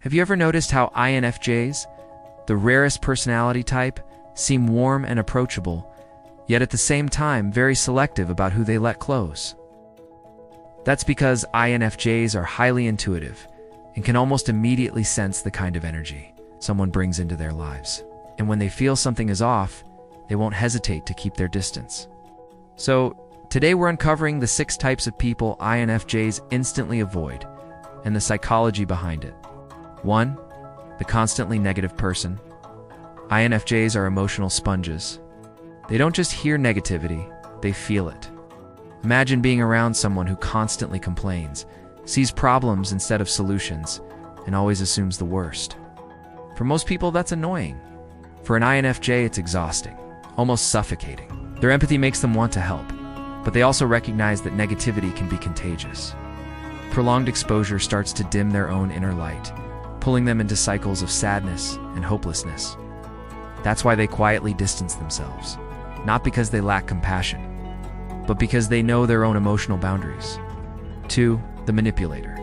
Have you ever noticed how INFJs, the rarest personality type, seem warm and approachable, yet at the same time very selective about who they let close? That's because INFJs are highly intuitive and can almost immediately sense the kind of energy someone brings into their lives. And when they feel something is off, they won't hesitate to keep their distance. So, today we're uncovering the 6 types of people INFJs instantly avoid and the psychology behind it. 1. The constantly negative person. INFJs are emotional sponges. They don't just hear negativity, they feel it. Imagine being around someone who constantly complains, sees problems instead of solutions, and always assumes the worst. For most people, that's annoying. For an INFJ, it's exhausting, almost suffocating. Their empathy makes them want to help, but they also recognize that negativity can be contagious. Prolonged exposure starts to dim their own inner light, pulling them into cycles of sadness and hopelessness. That's why they quietly distance themselves, not because they lack compassion, but because they know their own emotional boundaries. 2. The manipulator.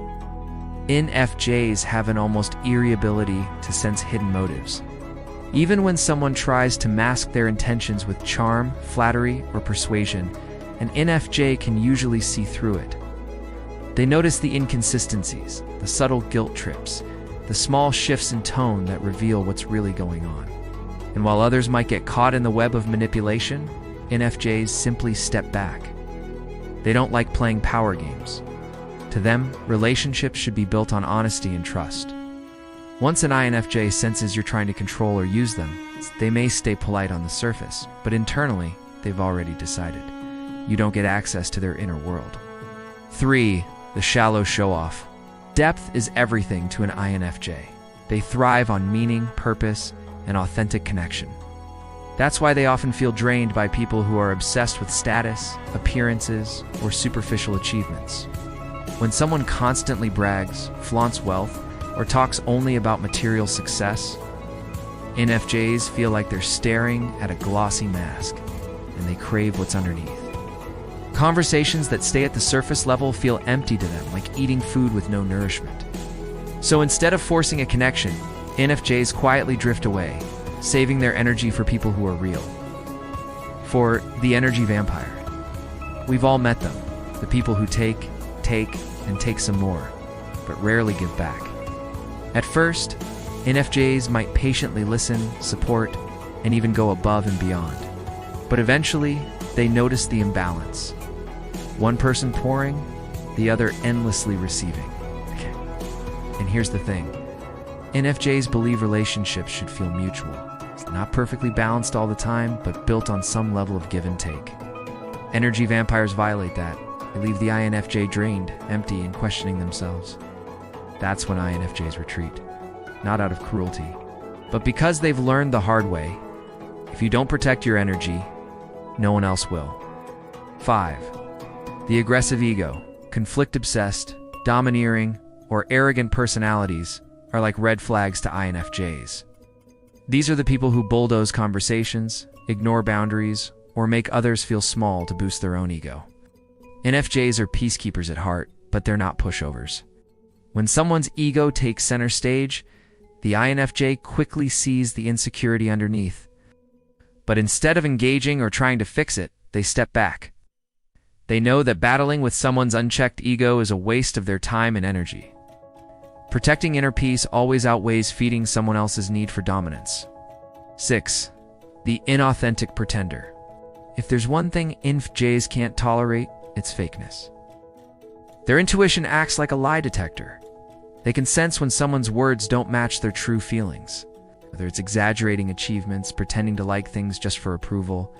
INFJs have an almost eerie ability to sense hidden motives. Even when someone tries to mask their intentions with charm, flattery, or persuasion, an INFJ can usually see through it. They notice the inconsistencies, the subtle guilt trips, the small shifts in tone that reveal what's really going on. And while others might get caught in the web of manipulation, INFJs simply step back. They don't like playing power games. To them, relationships should be built on honesty and trust. Once an INFJ senses you're trying to control or use them, they may stay polite on the surface, but internally, they've already decided. You don't get access to their inner world. 3. The shallow show-off. Depth is everything to an INFJ. They thrive on meaning, purpose, and authentic connection. That's why they often feel drained by people who are obsessed with status, appearances, or superficial achievements. When someone constantly brags, flaunts wealth, or talks only about material success, INFJs feel like they're staring at a glossy mask, and they crave what's underneath. Conversations that stay at the surface level feel empty to them, like eating food with no nourishment. So instead of forcing a connection, INFJs quietly drift away, saving their energy for people who are real. 4. The energy vampire. We've all met them, the people who take, and take some more, but rarely give back. At first, INFJs might patiently listen, support, and even go above and beyond. But eventually, they notice the imbalance. One person pouring, the other endlessly receiving. And here's the thing. INFJs believe relationships should feel mutual. It's not perfectly balanced all the time, but built on some level of give and take. Energy vampires violate that. They leave the INFJ drained, empty, and questioning themselves. That's when INFJs retreat. Not out of cruelty, but because they've learned the hard way. If you don't protect your energy, no one else will. 5. The aggressive ego. Conflict-obsessed, domineering, or arrogant personalities are like red flags to INFJs. These are the people who bulldoze conversations, ignore boundaries, or make others feel small to boost their own ego. INFJs are peacekeepers at heart, but they're not pushovers. When someone's ego takes center stage, the INFJ quickly sees the insecurity underneath. But instead of engaging or trying to fix it, they step back. They know that battling with someone's unchecked ego is a waste of their time and energy. Protecting inner peace always outweighs feeding someone else's need for dominance. 6. The inauthentic pretender. If there's one thing INFJs can't tolerate, it's fakeness. Their intuition acts like a lie detector. They can sense when someone's words don't match their true feelings. Whether it's exaggerating achievements, pretending to like things just for approval,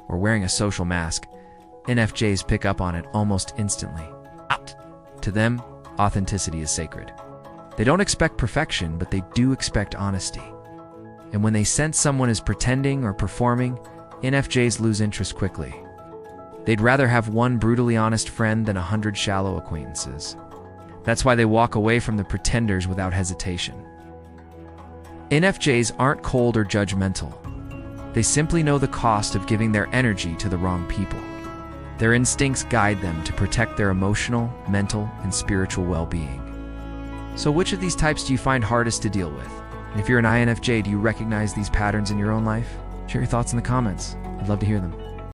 or wearing a social mask, INFJs pick up on it almost instantly. To them, authenticity is sacred. They don't expect perfection, but they do expect honesty. And when they sense someone is pretending or performing, INFJs lose interest quickly. They'd rather have one brutally honest friend than 100 shallow acquaintances. That's why they walk away from the pretenders without hesitation. INFJs aren't cold or judgmental. They simply know the cost of giving their energy to the wrong people. Their instincts guide them to protect their emotional, mental, and spiritual well-being. So which of these types do you find hardest to deal with? And if you're an INFJ, do you recognize these patterns in your own life? Share your thoughts in the comments. I'd love to hear them.